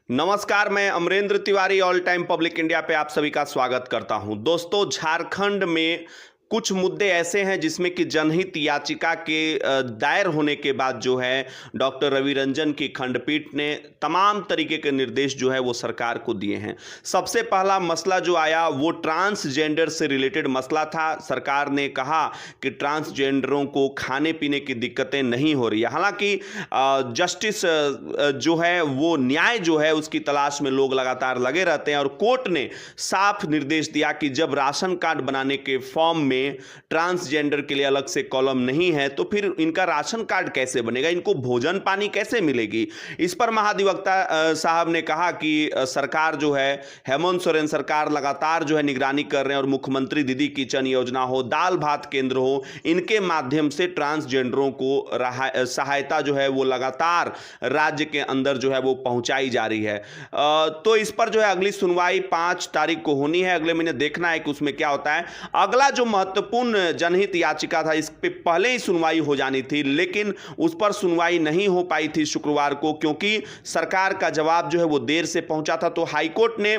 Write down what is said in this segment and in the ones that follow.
नमस्कार, मैं Amarendra Tiwari all time public India पे आप सभी का स्वागत करता हूं। दोस्तों, झारखंड में कुछ मुद्दे ऐसे हैं जिसमें कि जनहित याचिका के दायर होने के बाद जो है डॉक्टर रवि रंजन की खंडपीठ ने तमाम तरीके के निर्देश जो है वो सरकार को दिए हैं। सबसे पहला मसला जो आया वो ट्रांसजेंडर से रिलेटेड मसला था। सरकार ने कहा कि ट्रांसजेंडरों को खाने पीने की दिक्कतें नहीं हो रही है। हालांकि जस्टिस जो है वो न्याय जो है उसकी तलाश में लोग लगातार लगे रहते हैं और कोर्ट ने साफ निर्देश दिया कि जब राशन कार्ड बनाने के फॉर्म में ट्रांसजेंडर के लिए अलग से कॉलम नहीं है तो फिर इनका राशन कार्ड कैसे बनेगा, इनको भोजन पानी कैसे मिलेगी। इस पर महाधिवक्ता साहब ने कहा कि सरकार जो है, हेमंत सोरेन सरकार लगातार जो है निगरानी कर रहे हैं और मुख्यमंत्री दीदी किचन योजना हो, दाल भात केंद्र हो, इनके माध्यम से ट्रांसजेंडरों को सहायता जो है वो लगातार राज्य के अंदर जो है वो पहुंचाई जा रही है। तो इस पर जो है अगली सुनवाई 5 तारीख को होनी है। अगले महीने देखना है कि उसमें क्या होता है। अगला जो महत्वपूर्ण जनहित याचिका था, इस पे पहले ही सुनवाई हो जानी थी, लेकिन उस पर सुनवाई नहीं हो पाई थी शुक्रवार को, क्योंकि सरकार का जवाब जो है वो देर से पहुंचा था। तो हाईकोर्ट ने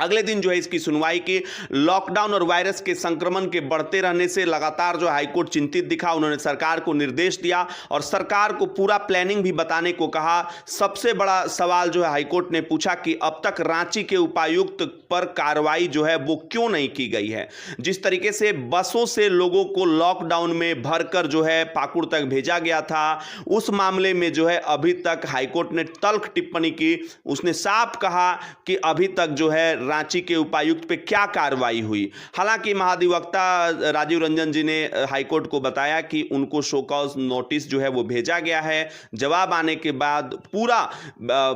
अगले दिन जो है इसकी सुनवाई की। लॉकडाउन और वायरस के संक्रमण के बढ़ते रहने से लगातार जो हाईकोर्ट चिंतित दिखा। उन्होंने सरकार को निर्देश दिया और सरकार को पूरा प्लानिंग भी बताने को कहा। सबसे बड़ा सवाल जो है हाईकोर्ट ने पूछा कि अब तक रांची के उपायुक्त पर कार्रवाई जो है वो क्यों नहीं की गई है। जिस तरीके से बसों से लोगों को लॉकडाउन में भरकर जो है पाकुड़ तक भेजा गया था, उस मामले में जो है अभी तक हाईकोर्ट ने तल्ख टिप्पणी की। उसने साफ कहा कि अभी तक जो है रांची के उपायुक्त पे क्या कार्रवाई हुई। हालांकि महाधिवक्ता राजीव रंजन जी ने हाईकोर्ट को बताया कि उनको शो कॉज नोटिस जो है वो भेजा गया है। जवाब आने के बाद पूरा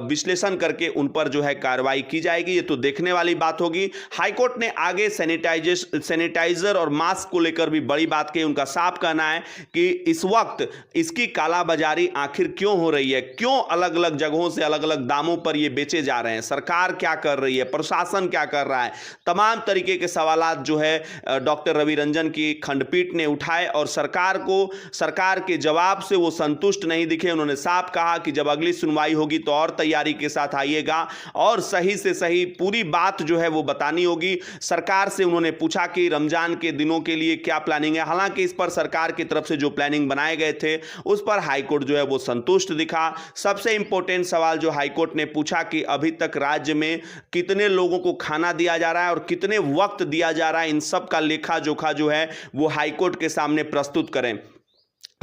विश्लेषण करके उन पर जो है कार्रवाई की जाएगी। ये तो देखने वाली बात होगी। हाईकोर्ट ने आगे सैनिटाइजर और मास्क को लेकर भी बड़ी बात कही। उनका साफ कहना है कि इस वक्त इसकी कालाबाजारी आखिर क्यों हो रही है, क्यों अलग अलग जगहों से अलग अलग दामों पर ये बेचे जा रहे हैं, सरकार क्या कर रही है, प्रशासन क्या कर रहा है। तमाम तरीके के सवालात जो है डॉक्टर रवि रंजन की खंडपीठ ने उठाए और सरकार के जवाब से वो संतुष्ट नहीं दिखे। उन्होंने साफ कहा कि जब अगली सुनवाई होगी तो और तैयारी के साथ आइएगा और सही से सही पूरी बात जो है वो बतानी होगी। सरकार से उन्होंने पूछा कि रमजान के दिनों के लिए क्या प्लानिंग है। हालांकि इस पर सरकार की तरफ से जो प्लानिंग बनाए गए थे उस पर हाईकोर्ट जो है वो संतुष्ट दिखा। सबसे इंपॉर्टेंट सवाल जो हाईकोर्ट ने पूछा कि अभी तक राज्य में कितने लोगों को खाना दिया जा रहा है और कितने वक्त दिया जा रहा है, इन सब का लेखा जोखा जो है वो हाईकोर्ट के सामने प्रस्तुत करें।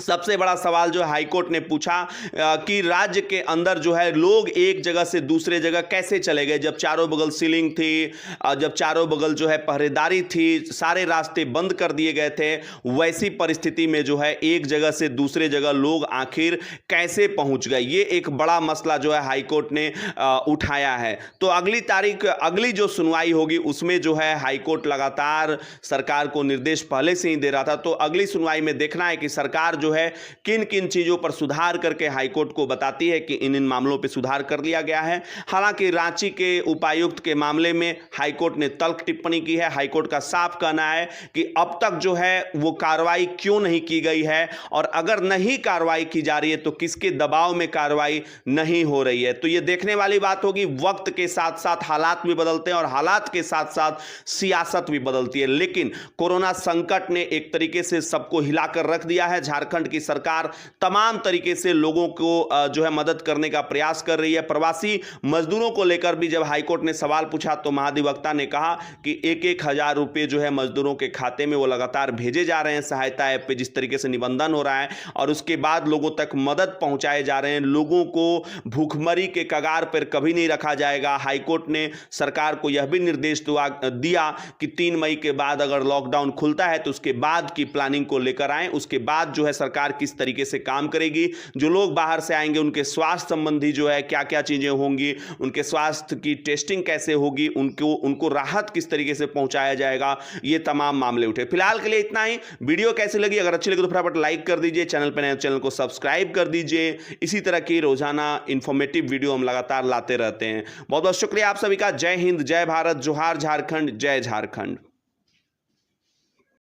सबसे बड़ा सवाल जो हाईकोर्ट ने पूछा कि राज्य के अंदर जो है लोग एक जगह से दूसरे जगह कैसे चले गए, जब चारों बगल सीलिंग थी, जब चारों बगल जो है पहरेदारी थी, सारे रास्ते बंद कर दिए गए थे, वैसी परिस्थिति में जो है एक जगह से दूसरे जगह लोग आखिर कैसे पहुंच गए। ये एक बड़ा मसला जो है हाईकोर्ट ने उठाया है। तो अगली जो सुनवाई होगी उसमें जो है हाईकोर्ट लगातार सरकार को निर्देश पहले से ही दे रहा था। तो अगली सुनवाई में देखना है कि सरकार जो है किन किन चीजों पर सुधार करके हाईकोर्ट को बताती है कि इन मामलों पर सुधार कर लिया गया है। हालांकि रांची के उपायुक्त के मामले में हाईकोर्ट ने तल्ख टिप्पणी की है। हाईकोर्ट का साफ कहना है कि अब तक जो है वो कार्रवाई क्यों नहीं की गई है और अगर नहीं कार्रवाई की जा रही है तो किसके दबाव में कार्रवाई नहीं हो रही है। तो ये देखने वाली बात होगी। वक्त के साथ साथ हालात भी बदलते हैं और हालात के साथ साथ सियासत भी बदलती है। लेकिन कोरोना संकट ने एक तरीके से सबको हिलाकर रख दिया है। झारखंड की सरकार तमाम तरीके से लोगों को जो है मदद करने का प्रयास कर रही है। प्रवासी मजदूरों को लेकर भी जब हाईकोर्ट ने सवाल पूछा तो महाधिवक्ता ने कहा कि 1,000 रुपए जो है मजदूरों के खाते में वो लगातार भेजे जा रहे हैं सहायता ऐप पे, जिस तरीके से निबंधन हो रहा है और उसके बाद लोगों तक मदद पहुंचाए जा रहे हैं। लोगों को भूखमरी के कगार पर कभी नहीं रखा जाएगा। हाईकोर्ट ने सरकार को यह भी निर्देश दिया कि 3 मई के बाद अगर लॉकडाउन खुलता है तो उसके बाद की प्लानिंग को लेकर आए। उसके बाद जो है सरकार किस तरीके से काम करेगी, जो लोग बाहर से आएंगे उनके स्वास्थ्य संबंधी जो है क्या क्या चीजें होंगी, उनके स्वास्थ्य की टेस्टिंग कैसे होगी, उनको राहत किस तरीके से पहुंचाया जाएगा, ये तमाम मामले उठे। फिलहाल के लिए इतना ही। वीडियो कैसी लगी, अगर अच्छी लगी तो फटाफट लाइक कर दीजिए, चैनल पर नए चैनल को सब्सक्राइब कर दीजिए। इसी तरह की रोजाना इंफॉर्मेटिव वीडियो हम लगातार लाते रहते हैं। बहुत बहुत शुक्रिया आप सभी का। जय हिंद, जय भारत, जोहार झारखंड, जय झारखंड।